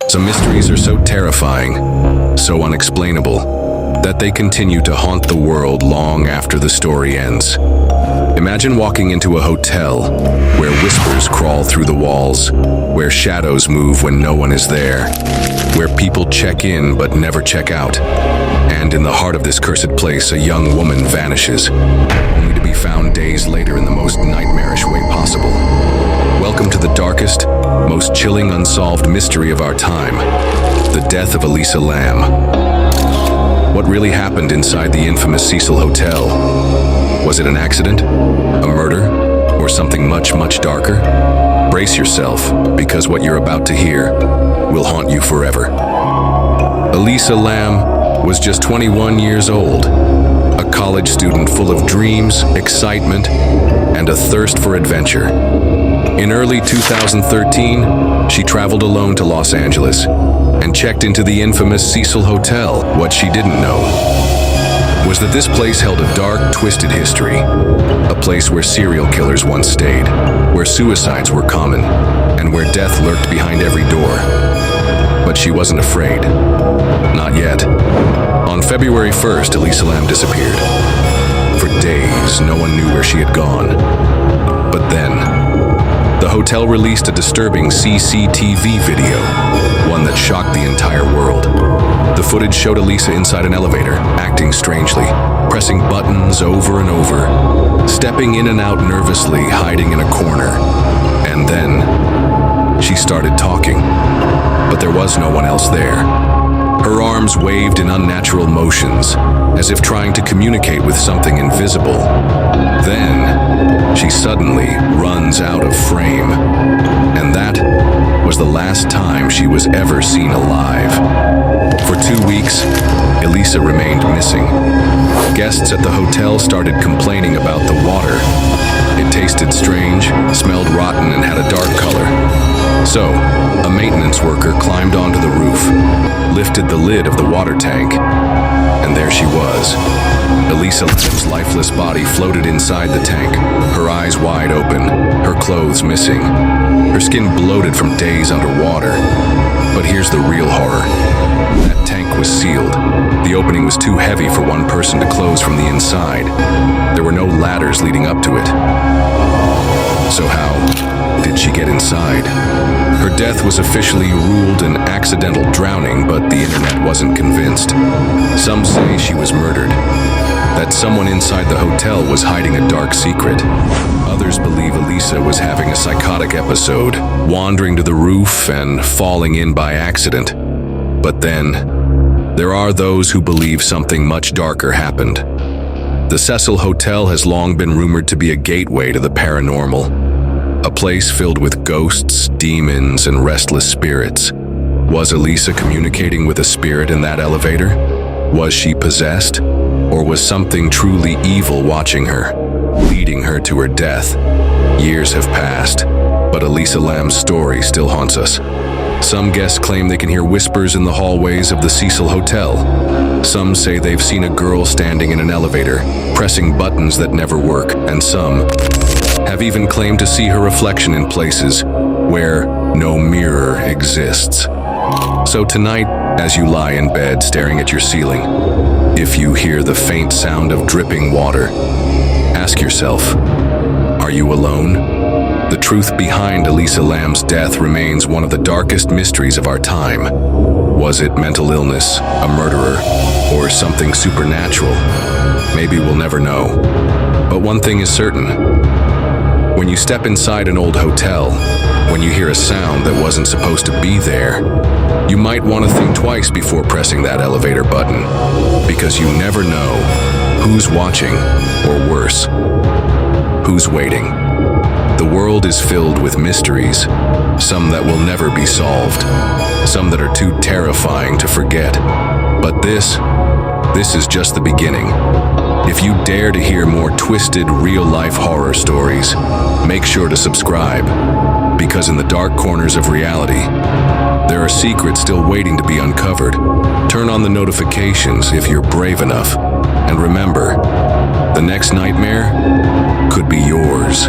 Some mysteries are so terrifying, so unexplainable, that they continue to haunt the world long after the story ends. Imagine walking into a hotel where whispers crawl through the walls, where shadows move when no one is there, where people check in but never check out. And in the heart of this cursed place, a young woman vanishes, only to be found days later in the most nightmarish way possible. Welcome to the darkest, most chilling unsolved mystery of our time, the death of Elisa Lam. What really happened inside the infamous Cecil Hotel? Was it an accident, a murder, or something much, much darker? Brace yourself, because what you're about to hear will haunt you forever. Elisa Lam was just 21 years old, a college student full of dreams, excitement, and a thirst for adventure. In early 2013, she traveled alone to Los Angeles and checked into the infamous Cecil Hotel. What she didn't know was that this place held a dark, twisted history, a place where serial killers once stayed, where suicides were common, and where death lurked behind every door. But she wasn't afraid. Not yet. On February 1st, Elisa Lam disappeared. For days, no one knew where she had gone. But then, the hotel released a disturbing CCTV video, one that shocked the entire world. The footage showed Elisa inside an elevator, acting strangely, pressing buttons over and over, stepping in and out nervously, hiding in a corner. And then, she started talking, but there was no one else there. Her arms waved in unnatural motions, as if trying to communicate with something invisible. Then, she suddenly runs out of frame, and that was the last time she was ever seen alive. For 2 weeks, Elisa remained missing. Guests at the hotel started complaining about the water. It tasted strange, smelled rotten, and had a dark color. So, a maintenance worker climbed onto the roof, lifted the lid of the water tank, and there she was. Elisa Lam's lifeless body floated inside the tank, her eyes wide open, her clothes missing, her skin bloated from days underwater. But here's the real horror. That tank was sealed. The opening was too heavy for one person to close from the inside. There were no ladders leading up to it. So how did she get inside? Her death was officially ruled an accidental drowning, but the internet wasn't convinced. Some say she was murdered, that someone inside the hotel was hiding a dark secret. Others believe Elisa was having a psychotic episode, wandering to the roof and falling in by accident. But then, there are those who believe something much darker happened. The Cecil Hotel has long been rumored to be a gateway to the paranormal, a place filled with ghosts, demons, and restless spirits. Was Elisa communicating with a spirit in that elevator? Was she possessed? Or was something truly evil watching her, leading her to her death? Years have passed, but Elisa Lam's story still haunts us. Some guests claim they can hear whispers in the hallways of the Cecil Hotel. Some say they've seen a girl standing in an elevator, pressing buttons that never work, and some have even claimed to see her reflection in places where no mirror exists. So tonight, as you lie in bed staring at your ceiling, if you hear the faint sound of dripping water, ask yourself, are you alone? The truth behind Elisa Lam's death remains one of the darkest mysteries of our time. Was it mental illness, a murderer, or something supernatural? Maybe we'll never know. But one thing is certain. When you step inside an old hotel, when you hear a sound that wasn't supposed to be there, you might want to think twice before pressing that elevator button, because you never know who's watching, or worse, who's waiting. The world is filled with mysteries, some that will never be solved, some that are too terrifying to forget. But this is just the beginning. If you dare to hear more twisted, real-life horror stories, make sure to subscribe, because in the dark corners of reality, there are secrets still waiting to be uncovered. Turn on the notifications if you're brave enough, and remember, the next nightmare could be yours.